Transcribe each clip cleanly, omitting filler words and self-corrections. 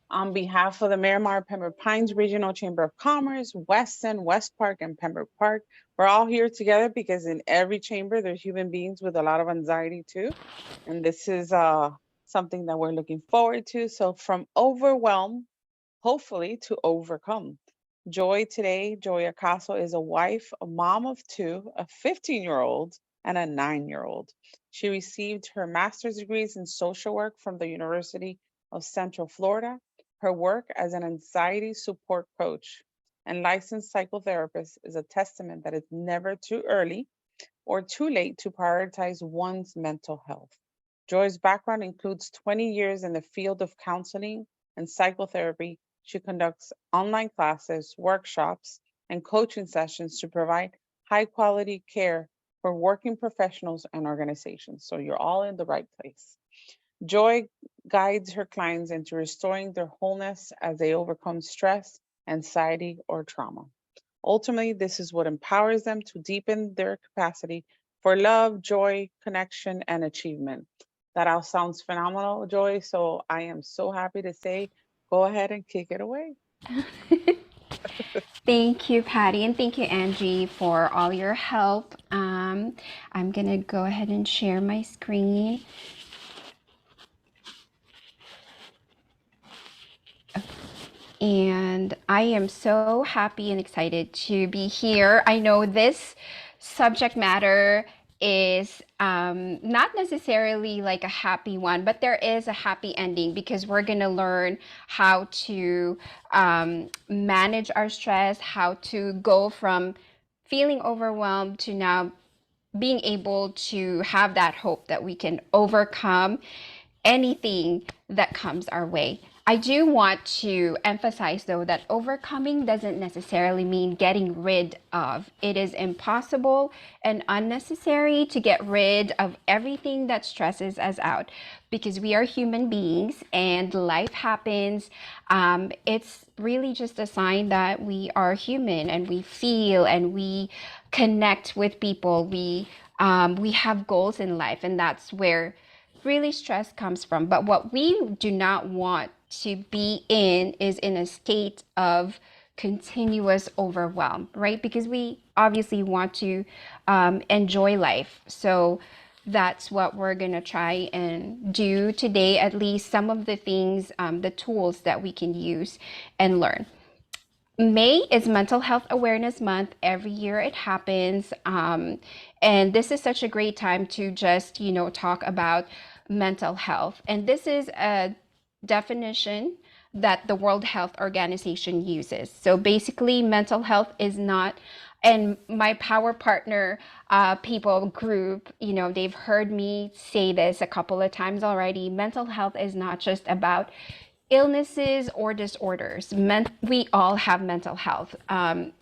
On behalf of the Miramar Pembroke Pines Regional Chamber of Commerce, Weston, West Park, and Pembroke Park, we're all here together because in every chamber there's human beings with a lot of anxiety too. And this is something that we're looking forward to. So from overwhelm, hopefully to overcome. Joy today, Joy Acaso is a wife, a mom of two, a 15-year-old and a 9-year-old. She received her master's degrees in social work from the University of Central Florida. Her work as an anxiety support coach and licensed psychotherapist is a testament that it's never too early or too late to prioritize one's mental health. Joy's background includes 20 years in the field of counseling and psychotherapy. She conducts online classes, workshops, and coaching sessions to provide high quality care for working professionals and organizations. So you're all in the right place. Joy guides her clients into restoring their wholeness as they overcome stress, anxiety, or trauma. Ultimately, this is what empowers them to deepen their capacity for love, joy, connection, and achievement. That all sounds phenomenal, Joy. So I am so happy to say, go ahead and kick it away. Thank you, Patty, and thank you, Angie, for all your help. I'm gonna go ahead and share my screen. And I am so happy and excited to be here. I know this subject matter is not necessarily like a happy one, but there is a happy ending because we're going to learn how to manage our stress, how to go from feeling overwhelmed to now being able to have that hope that we can overcome anything that comes our way. I do want to emphasize, though, that overcoming doesn't necessarily mean getting rid of. It is impossible and unnecessary to get rid of everything that stresses us out because we are human beings and life happens. It's really just a sign that we are human and we feel and we connect with people. We have goals in life, and that's where really stress comes from. But what we do not want to be in is in a state of continuous overwhelm, right? Because we obviously want to enjoy life. So that's what we're going to try and do today, at least some of the things, the tools that we can use and learn. May is Mental Health Awareness Month. Every year it happens. And this is such a great time to just, talk about mental health. And this is a definition that the World Health Organization uses. So basically, mental health is not, and my power partner people group, they've heard me say this a couple of times already. Mental health is not just about illnesses or disorders. We all have mental health, and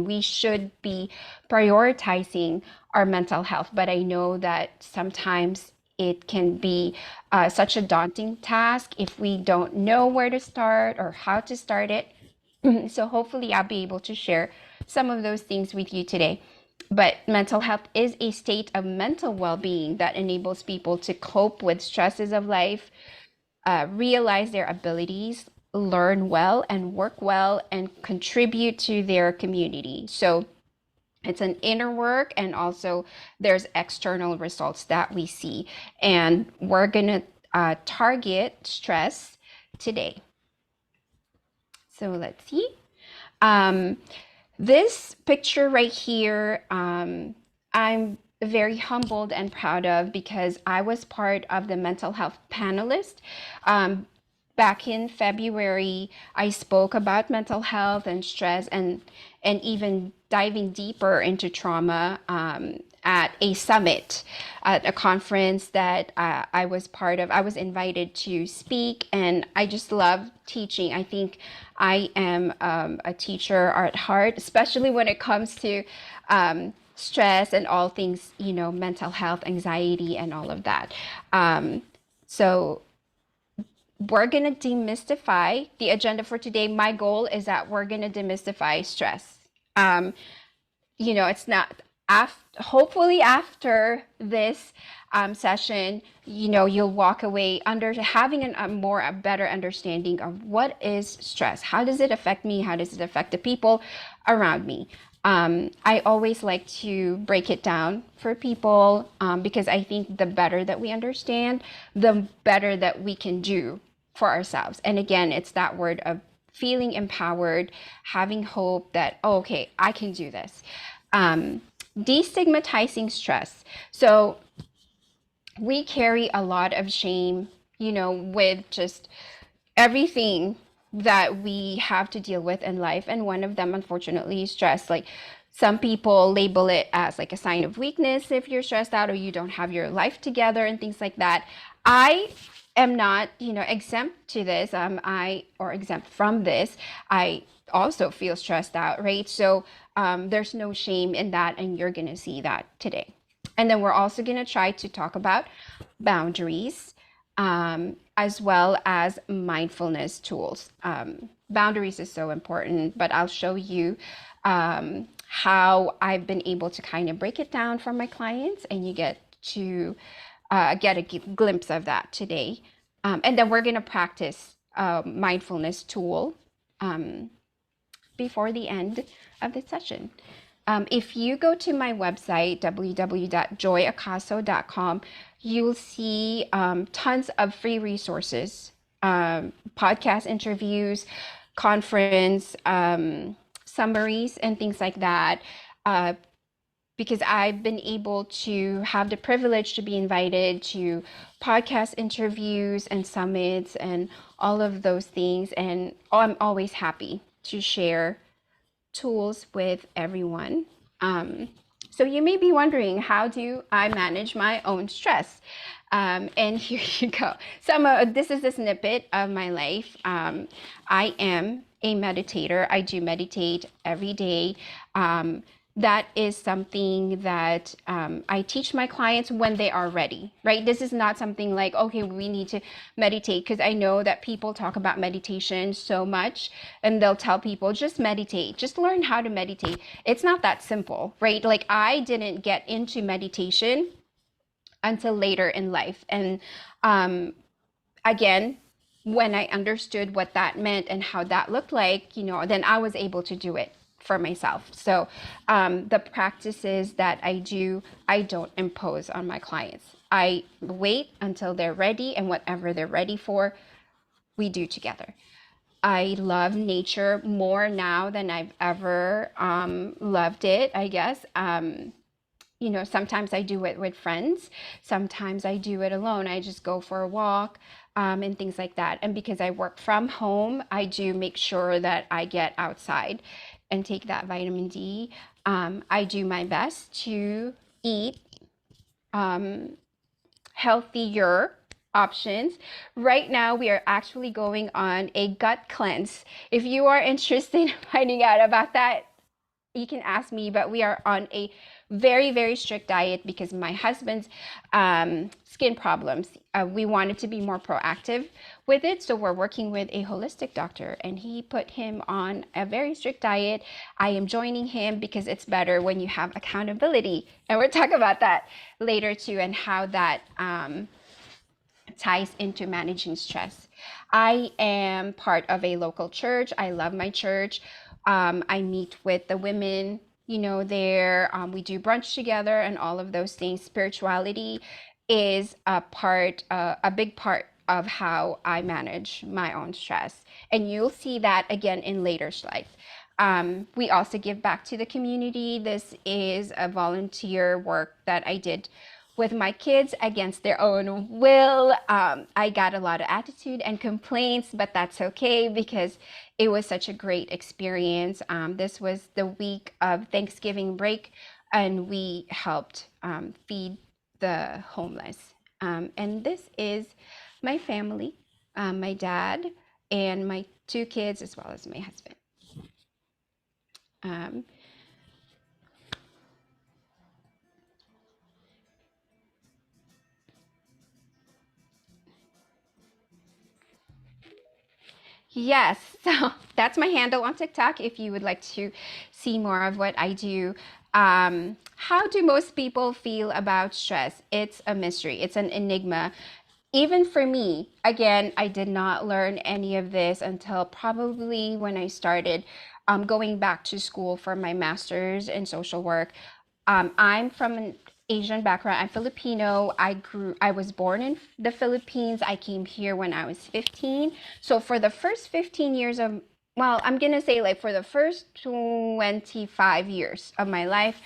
we should be prioritizing our mental health. But I know that sometimes it can be such a daunting task if we don't know where to start or how to start it. So hopefully I'll be able to share some of those things with you today. But mental health is a state of mental well-being that enables people to cope with stresses of life, realize their abilities, learn well and work well, and contribute to their community. So it's an inner work, and also there's external results that we see. And we're going to target stress today. So let's see. Um, this picture right here, I'm very humbled and proud of because I was part of the mental health panelist. Back in February, I spoke about mental health and stress, and even diving deeper into trauma at a summit, at a conference that I was part of. I was invited to speak, and I just love teaching. I think I am a teacher at heart, especially when it comes to stress and all things, mental health, anxiety, and all of that. So we're going to demystify the agenda for today. My goal is that we're going to demystify stress. It's not, hopefully after this session, you'll walk away under having a better understanding of what is stress. How does it affect me? How does it affect the people around me? I always like to break it down for people, because I think the better that we understand, the better that we can do for ourselves. And again, it's that word of feeling empowered, having hope that, oh, okay, I can do this. Destigmatizing stress. So we carry a lot of shame, with just everything that we have to deal with in life. And one of them, unfortunately, is stress. Like, some people label it as like a sign of weakness if you're stressed out or you don't have your life together and things like that. I am not, exempt to this. Or exempt from this. I also feel stressed out, right? So there's no shame in that, and you're gonna see that today. And then we're also gonna try to talk about boundaries, as well as mindfulness tools. Boundaries is so important, but I'll show you how I've been able to kind of break it down for my clients, and you get to get a glimpse of that today. And then we're going to practice a mindfulness tool before the end of the session. If you go to my website, www.joyacaso.com, you'll see tons of free resources, podcast interviews, conference summaries, and things like that. Because I've been able to have the privilege to be invited to podcast interviews and summits and all of those things. And I'm always happy to share tools with everyone. So you may be wondering, how do I manage my own stress? And here you go. This is a snippet of my life. I am a meditator. I do meditate every day. That is something that I teach my clients when they are ready, right? This is not something like, okay, we need to meditate, because I know that people talk about meditation so much, and they'll tell people, just meditate, just learn how to meditate. It's not that simple, right? Like, I didn't get into meditation until later in life. And again, when I understood what that meant and how that looked like, then I was able to do it for myself. So the practices that I do, I don't impose on my clients. I wait until they're ready, and whatever they're ready for, we do together. I love nature more now than I've ever loved it, I guess. Sometimes I do it with friends. Sometimes I do it alone. I just go for a walk, and things like that. And because I work from home, I do make sure that I get outside and take that vitamin D. I do my best to eat healthier options. Right now, we are actually going on a gut cleanse. If you are interested in finding out about that, you can ask me, but we are on a very, very strict diet because my husband's skin problems. We wanted to be more proactive with it, so we're working with a holistic doctor, and he put him on a very strict diet. I am joining him because it's better when you have accountability, and we'll talk about that later too, and how that ties into managing stress. I am part of a local church. I love my church. I meet with the women, there. We do brunch together and all of those things. Spirituality is a big part of how I manage my own stress. And you'll see that again in later slides. We also give back to the community. This is a volunteer work that I did with my kids against their own will. I got a lot of attitude and complaints, but that's okay because it was such a great experience. This was the week of Thanksgiving break, and we helped feed the homeless. And this is my family, my dad, and my two kids, as well as my husband. Um, Yes, so that's my handle on TikTok if you would like to see more of what I do. How do most people feel about stress? It's a mystery, it's an enigma. Even for me, again, I did not learn any of this until probably when I started going back to school for my master's in social work. I'm from an Asian background. I'm Filipino. I was born in the Philippines. I came here when I was 15. So for the first 15 years of, well, I'm gonna say like for the first 25 years of my life,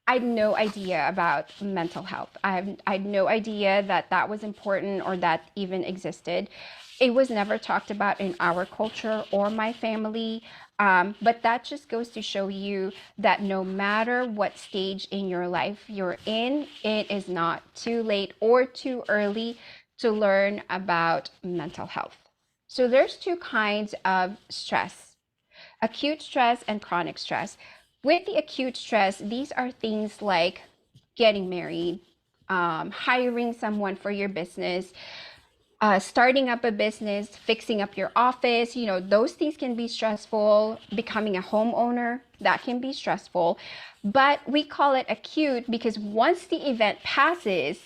I had no idea about mental health. I had no idea that that was important or that even existed. It was never talked about in our culture or my family. But that just goes to show you that no matter what stage in your life you're in, it is not too late or too early to learn about mental health. So there's two kinds of stress: acute stress and chronic stress. With the acute stress, these are things like getting married, hiring someone for your business, starting up a business, fixing up your office, those things can be stressful. Becoming a homeowner, that can be stressful. But we call it acute because once the event passes,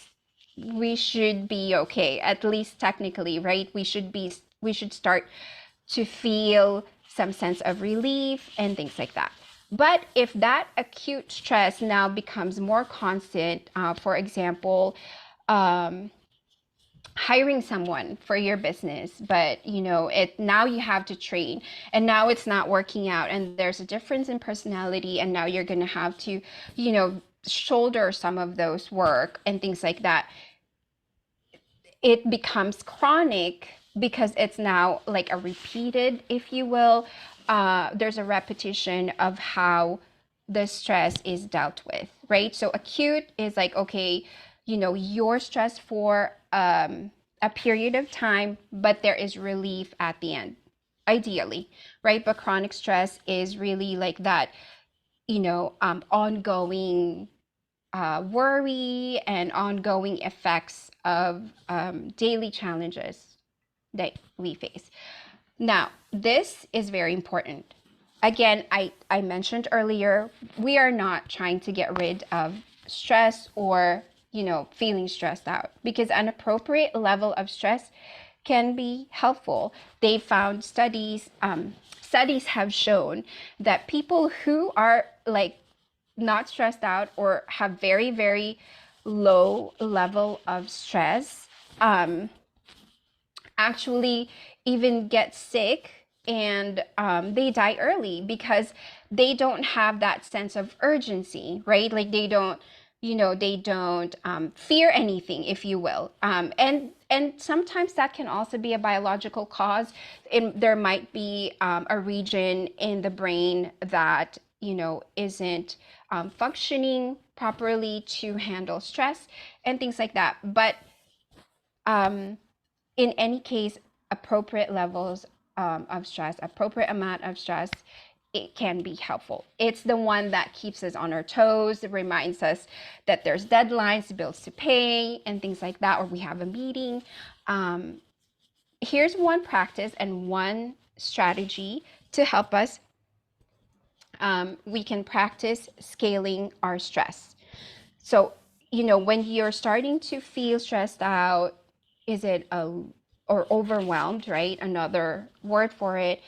we should be okay, at least technically, right? We should start to feel some sense of relief and things like that. But if that acute stress now becomes more constant, for example, um, hiring someone for your business, but it now you have to train, and now it's not working out, and there's a difference in personality, and now you're going to have to shoulder some of those work and things like that. It becomes chronic because it's now like a repeated, if you will. There's a repetition of how the stress is dealt with, right? So acute is like, okay, you're stressed for a period of time, but there is relief at the end, ideally, right? But chronic stress is really like that, ongoing worry and ongoing effects of daily challenges that we face. Now, this is very important. Again, I mentioned earlier, we are not trying to get rid of stress or, feeling stressed out, because an appropriate level of stress can be helpful. They found studies have shown that people who are like not stressed out or have very, very low level of stress actually even get sick, and they die early because they don't have that sense of urgency, right? Like they don't fear anything, if you will. And sometimes that can also be a biological cause. There might be a region in the brain that isn't functioning properly to handle stress and things like that. But um, in any case, appropriate levels of stress, appropriate amount of stress, it can be helpful. It's the one that keeps us on our toes. It reminds us that there's deadlines, bills to pay, and things like that, or we have a meeting. Here's one practice and one strategy to help us. We can practice scaling our stress. So, when you're starting to feel stressed out, is it or overwhelmed, right? Another word for it.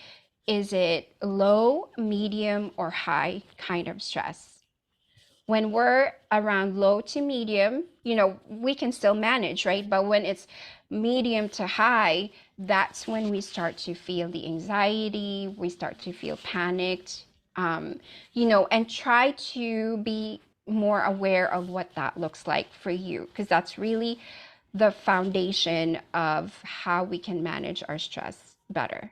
Is it low, medium, or high kind of stress? When we're around low to medium, we can still manage, right? But when it's medium to high, that's when we start to feel the anxiety, we start to feel panicked, and try to be more aware of what that looks like for you, because that's really the foundation of how we can manage our stress better.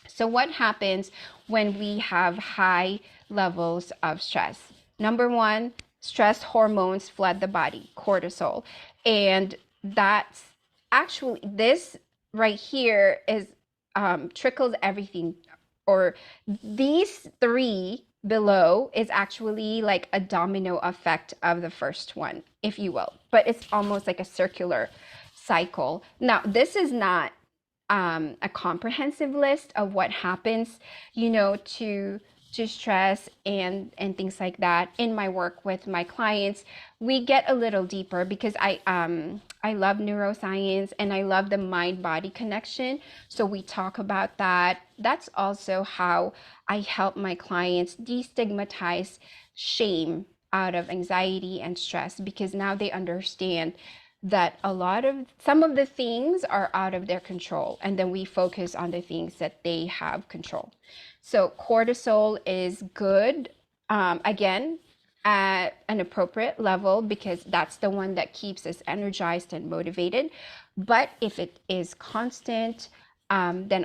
So, what happens when we have high levels of stress? Number one, stress hormones flood the body, cortisol. And that's actually, this right here is trickles everything, or these three below is actually like a domino effect of the first one, if you will. But it's almost like a circular cycle. Now, this is not a comprehensive list of what happens, to to stress and things like that in my work with my clients, we get a little deeper because I love neuroscience and I love the mind body connection. So we talk about that. That's also how I help my clients destigmatize shame out of anxiety and stress, because now they understand that some of the things are out of their control, and then we focus on the things that they have control. So cortisol is good, again, at an appropriate level, because that's the one that keeps us energized and motivated. But if it is constant, then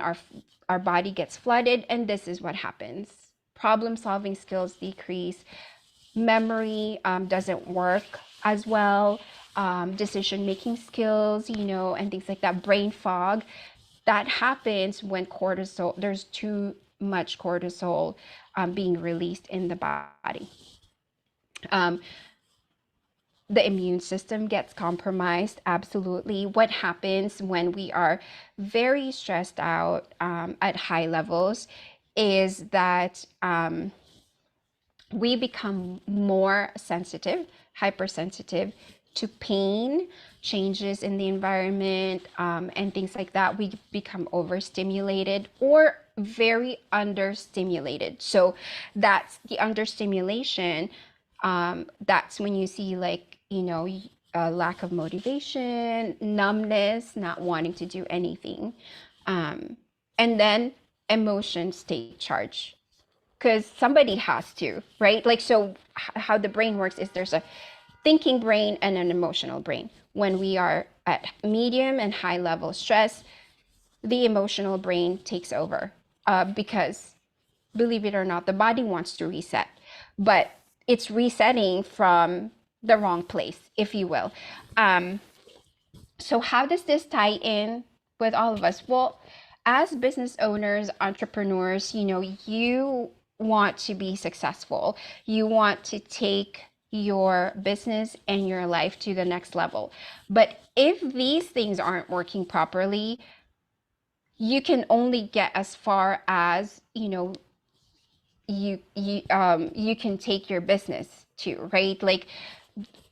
our body gets flooded, and this is what happens. Problem solving skills decrease, memory doesn't work as well, decision making skills, and things like that, brain fog. That happens when there's too much cortisol being released in the body. Um, the immune system gets compromised. Absolutely. What happens when we are very stressed out at high levels is that we become more sensitive, hypersensitive to pain, changes in the environment, and things like that. We become overstimulated or very understimulated. So that's the understimulation. That's when you see, like, a lack of motivation, numbness, not wanting to do anything. And then emotions take charge, because somebody has to, right? Like, so how the brain works is there's a thinking brain and an emotional brain. When we are at medium and high level stress, the emotional brain takes over, because, believe it or not, the body wants to reset, but it's resetting from the wrong place, if you will. So how does this tie in with all of us? Well, as business owners, entrepreneurs, you want to be successful. You want to take your business and your life to the next level. But if these things aren't working properly, you can only get as far as, you can take your business to, right? Like,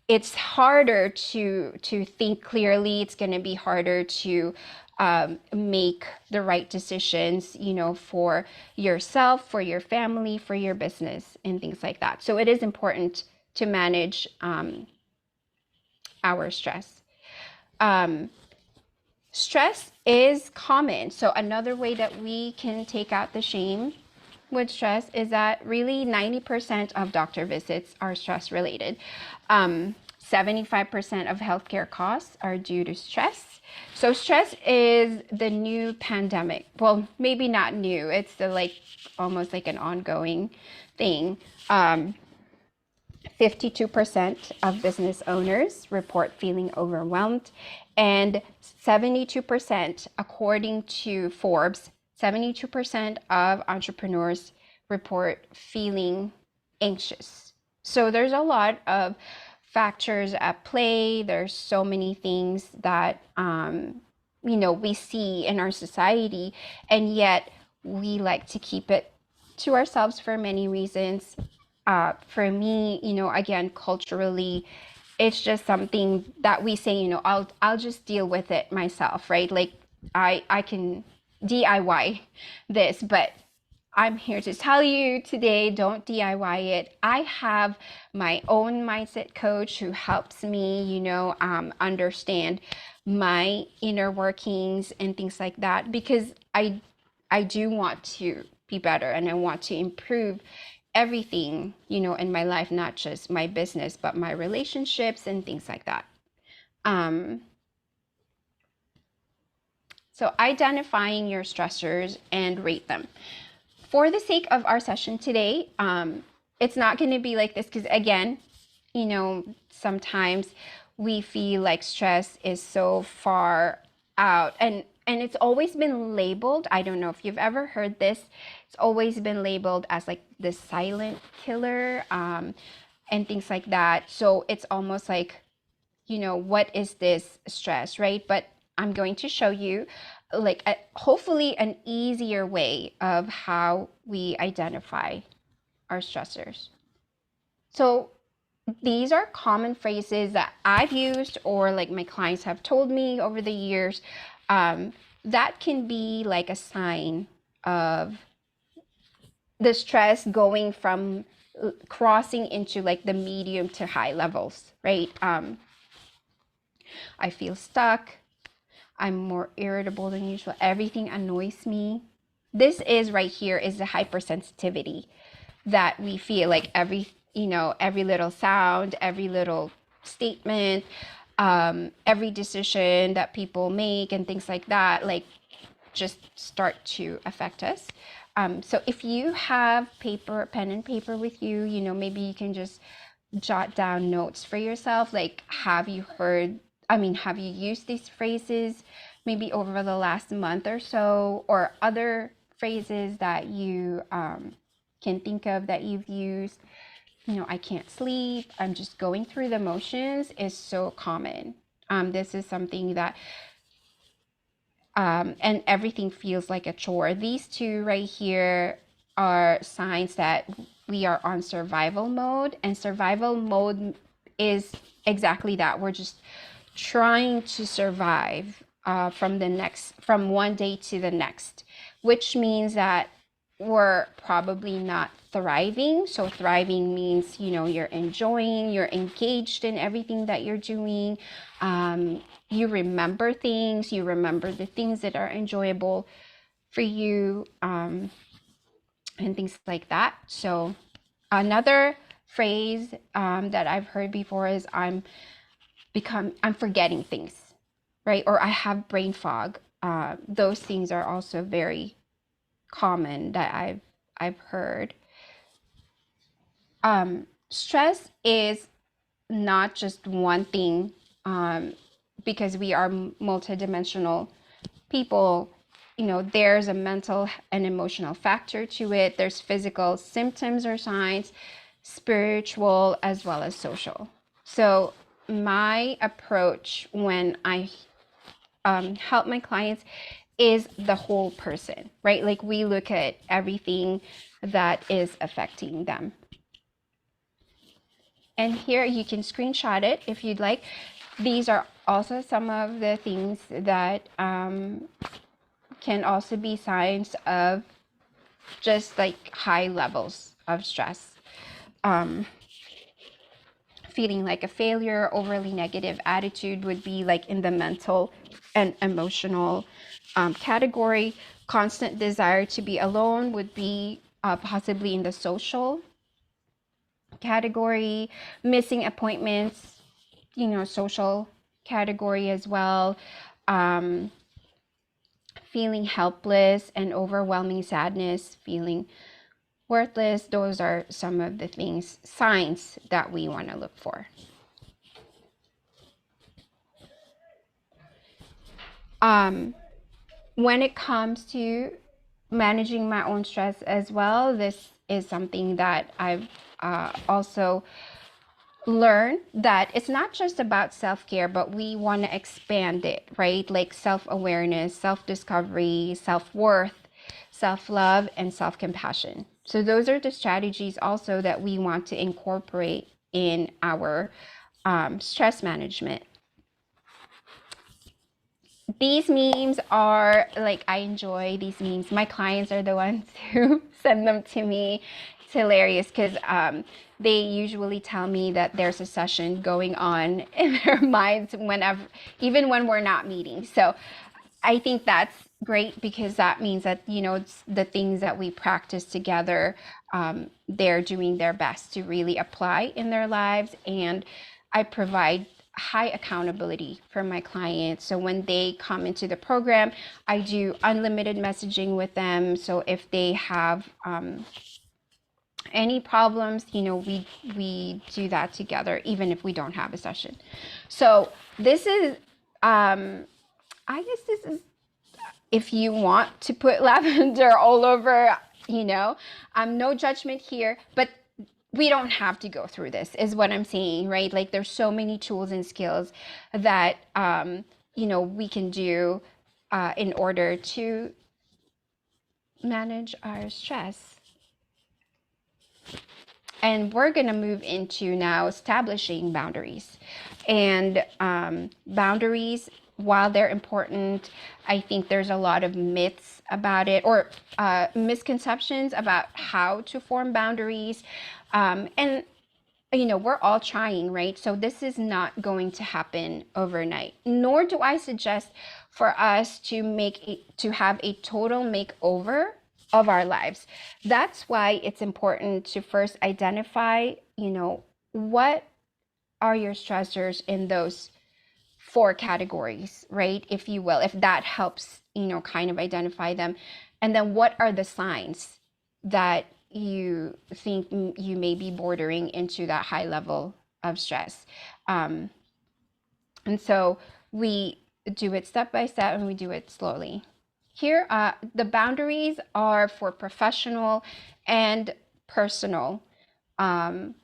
it's harder to think clearly. It's going to be harder to make the right decisions, for yourself, for your family, for your business, and things like that. So it is important to manage our stress. Stress is common. So another way that we can take out the shame with stress is that really 90% of doctor visits are stress related. 75% of healthcare costs are due to stress. So stress is the new pandemic. Well, maybe not new. It's almost like an ongoing thing. 52% of business owners report feeling overwhelmed, and 72%, according to Forbes, 72% of entrepreneurs report feeling anxious. So there's a lot of factors at play. There's so many things that we see in our society, and yet we like to keep it to ourselves for many reasons. For me, again, culturally, it's just something that we say, I'll just deal with it myself, right? Like, I can DIY this, but I'm here to tell you today, don't DIY it. I have my own mindset coach who helps me, understand my inner workings and things like that, because I do want to be better, and I want to improve everything, in my life, not just my business, but my relationships and things like that. So identifying your stressors and rate them. For the sake of our session today, it's not going to be like this, because again, sometimes we feel like stress is so far out, and it's always been labeled. I don't know if you've ever heard this. It's always been labeled as like the silent killer, and things like that. So it's almost like, what is this stress, right? But I'm going to show you, like, hopefully an easier way of how we identify our stressors. So these are common phrases that I've used or like my clients have told me over the years, that can be like a sign of the stress going from crossing into like the medium to high levels, right? I feel stuck. I'm more irritable than usual. Everything annoys me. This is right here is the hypersensitivity that we feel, like every little sound, every little statement, every decision that people make and things like that, like just start to affect us. So if you have pen and paper with you, maybe you can just jot down notes for yourself. Like, have you used these phrases maybe over the last month or so, or other phrases that you can think of that you've used? I can't sleep, I'm just going through the motions is so common. This is something that and everything feels like a chore. These two right here are signs that we are on survival mode, and survival mode is exactly that. We're just trying to survive from one day to the next, which means that we're probably not thriving. So thriving means, you're enjoying, you're engaged in everything that you're doing. You remember things, you remember the things that are enjoyable for you, and things like that. So another phrase that I've heard before is I'm forgetting things, right? Or I have brain fog. Those things are also very common that I've heard. Stress is not just one thing, because we are multidimensional people. There's a mental and emotional factor to it. There's physical symptoms or signs, spiritual as well as social. So my approach when I help my clients is the whole person, right? Like, we look at everything that is affecting them. And here you can screenshot it if you'd like. These are also some of the things that can also be signs of just like high levels of stress. Feeling like a failure, overly negative attitude would be like in the mental and emotional category. Constant desire to be alone would be possibly in the social category. Missing appointments, social category as well. Feeling helpless and overwhelming sadness, feeling worthless. Those are some of the signs that we want to look for. When it comes to managing my own stress as well, this is something that I've also learned, that it's not just about self-care, but we want to expand it, right? Like self-awareness, self-discovery, self-worth, self-love, and self-compassion. So those are the strategies also that we want to incorporate in our stress management. These memes are like, I enjoy these memes. My clients are the ones who send them to me. It's hilarious because they usually tell me that there's a session going on in their minds even when we're not meeting. So I think that's great, because that means that, it's the things that we practice together, they're doing their best to really apply in their lives. And I provide high accountability for my clients. So when they come into the program, I do unlimited messaging with them. So if they have any problems, we do that together, even if we don't have a session. So this is, I guess this is, if you want to put lavender all over, no judgment here, but we don't have to go through this, is what I'm saying, right? Like, there's so many tools and skills that, we can do in order to manage our stress. And we're going to move into now establishing boundaries. And boundaries, while they're important, I think there's a lot of myths about it, or misconceptions about how to form boundaries. And we're all trying, right? So this is not going to happen overnight. Nor do I suggest for us to have a total makeover of our lives. That's why it's important to first identify, what are your stressors in those four categories, right? If you will, if that helps, kind of identify them. And then what are the signs that you think you may be bordering into that high level of stress? Um, and so we do it step by step and we do it slowly. Here, the boundaries are for professional and personal. Um,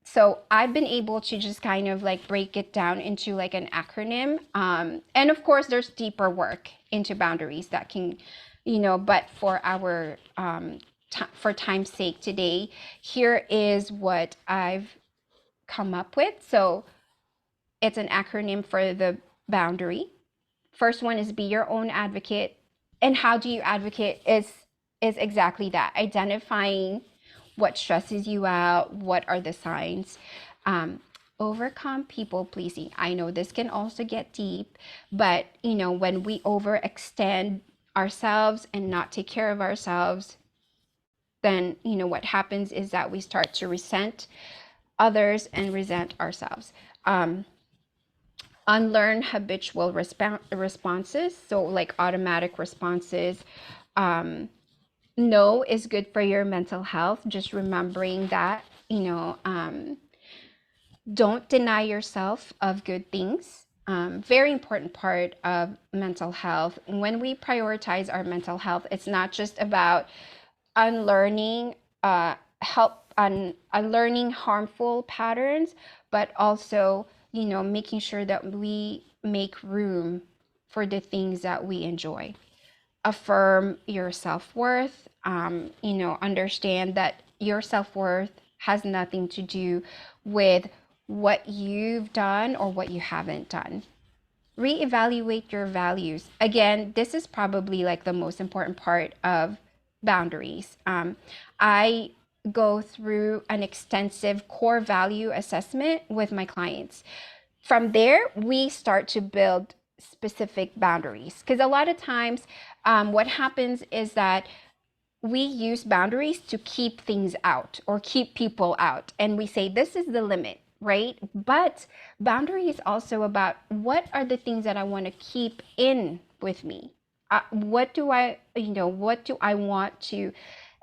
so I've been able to just kind of like break it down into like an acronym. And of course, there's deeper work into boundaries that can, but for our for time's sake today, here is what I've come up with. So it's an acronym for the boundary. First one is be your own advocate. And how do you advocate is exactly that, identifying what stresses you out, what are the signs. Um, Overcome people pleasing. I know this can also get deep, but when we overextend ourselves and not take care of ourselves, then what happens is that we start to resent others and resent ourselves. Unlearn habitual responses, so like automatic responses. No is good for your mental health, just remembering that. Don't deny yourself of good things. Very important part of mental health. When we prioritize our mental health, it's not just about unlearning unlearning harmful patterns, but also making sure that we make room for the things that we enjoy. Affirm your self-worth. Understand that your self-worth has nothing to do with what you've done or what you haven't done. Reevaluate your values. Again, this is probably like the most important part of boundaries. I go through an extensive core value assessment with my clients. From there, we start to build specific boundaries, because a lot of times what happens is that we use boundaries to keep things out or keep people out. And we say, this is the limit, right? But boundary is also about what are the things that I want to keep in with me? What do I want to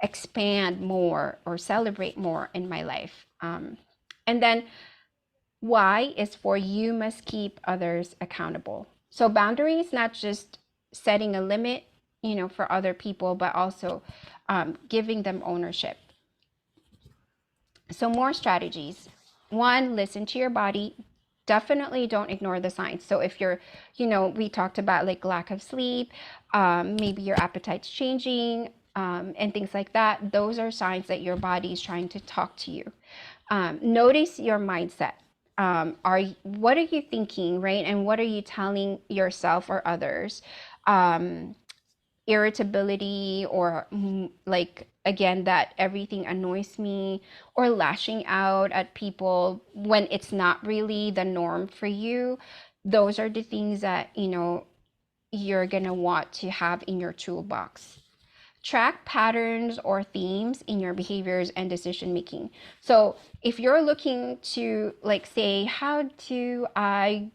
expand more or celebrate more in my life? And then why is for you must keep others accountable. So boundaries, not just setting a limit, for other people, but also giving them ownership. So more strategies. One, listen to your body. Definitely don't ignore the signs. So if you're, we talked about like lack of sleep, maybe your appetite's changing, and things like that. Those are signs that your body is trying to talk to you. Notice your mindset. What are you thinking, right? And what are you telling yourself or others? Irritability, or like again, that everything annoys me, or lashing out at people when it's not really the norm for you. Those are the things that you're gonna want to have in your toolbox. Track patterns or themes in your behaviors and decision making. So if you're looking to like say, how do I,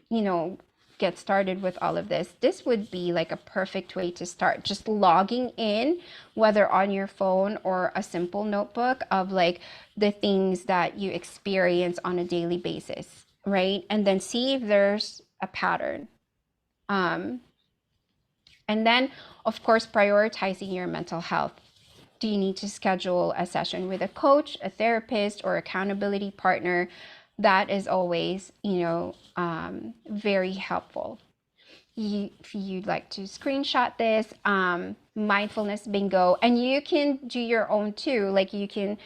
you know, get started with all of this, this would be like a perfect way to start. Just logging in, whether on your phone or a simple notebook, of like the things that you experience on a daily basis, right? And then see if there's a pattern. Um, and then, of course, prioritizing your mental health. Do you need to schedule a session with a coach, a therapist, or accountability partner? That is always, very helpful. If you'd like to screenshot this, mindfulness bingo, and you can do your own too. Like you can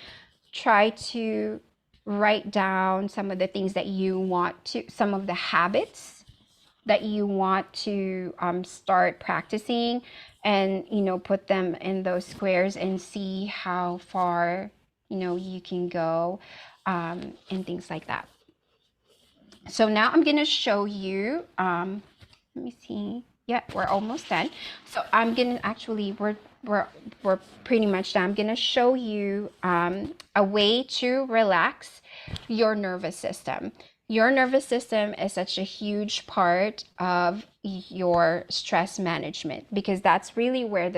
try to write down some of the things that you want to, some of the habits that you want to start practicing, and put them in those squares and see how far you can go, and things like that. So now I'm gonna show you, let me see. Yeah, we're almost done. So I'm gonna actually, we're pretty much done. I'm gonna show you a way to relax your nervous system. Your nervous system is such a huge part of your stress management, because that's really where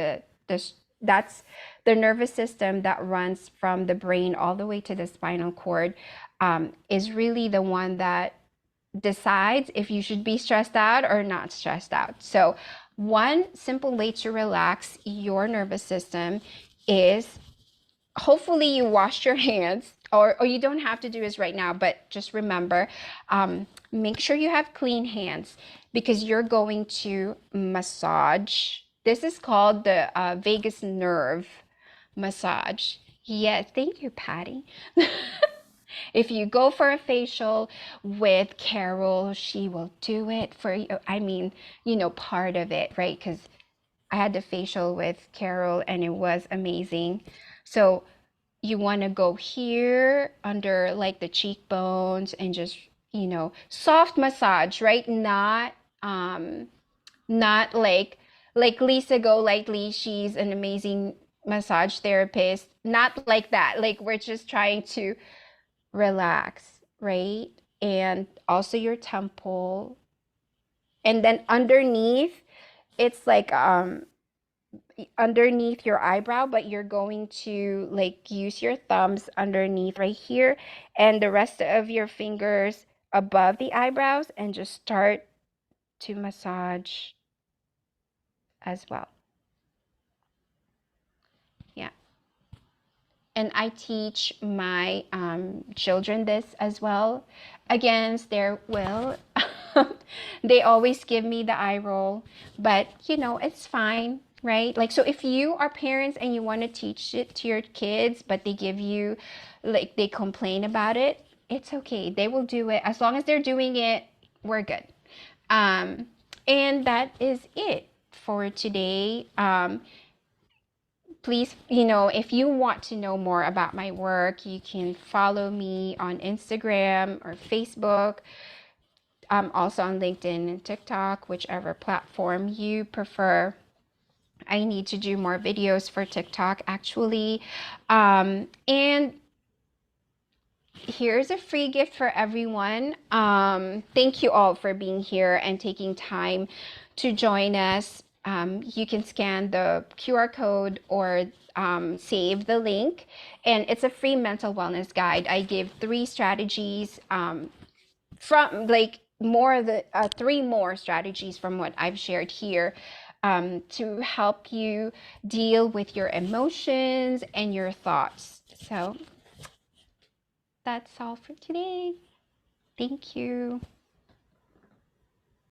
that's the nervous system that runs from the brain all the way to the spinal cord, is really the one that decides if you should be stressed out or not stressed out. So one simple way to relax your nervous system is, hopefully you wash your hands, or you don't have to do this right now, but just remember, make sure you have clean hands, because you're going to massage. This is called the vagus nerve massage. Yes, thank you, Patty. If you go for a facial with Carol, she will do it for you. I mean, part of it, right? Because I had the facial with Carol and it was amazing. So you want to go here under like the cheekbones and just, soft massage, right? Not like Lisa Go Lightly. She's an amazing massage therapist. Not like that. Like, we're just trying to relax, right? And also your temple. And then underneath, it's like underneath your eyebrow, but you're going to like use your thumbs underneath right here, and the rest of your fingers above the eyebrows, and just start to massage as well. Yeah. And I teach my children this as well, against their will. They always give me the eye roll, but it's fine, right? Like, so if you are parents and you want to teach it to your kids, but they give you, like, they complain about it, it's okay. They will do it. As long as they're doing it, we're good. And that is it for today. Please, if you want to know more about my work, you can follow me on Instagram or Facebook. I'm also on LinkedIn and TikTok, whichever platform you prefer. I need to do more videos for TikTok, actually. And here's a free gift for everyone. Thank you all for being here and taking time to join us. You can scan the QR code or save the link, and it's a free mental wellness guide. I give 3 strategies, from like more the 3 more strategies from what I've shared here, to help you deal with your emotions and your thoughts. So that's all for today. Thank you.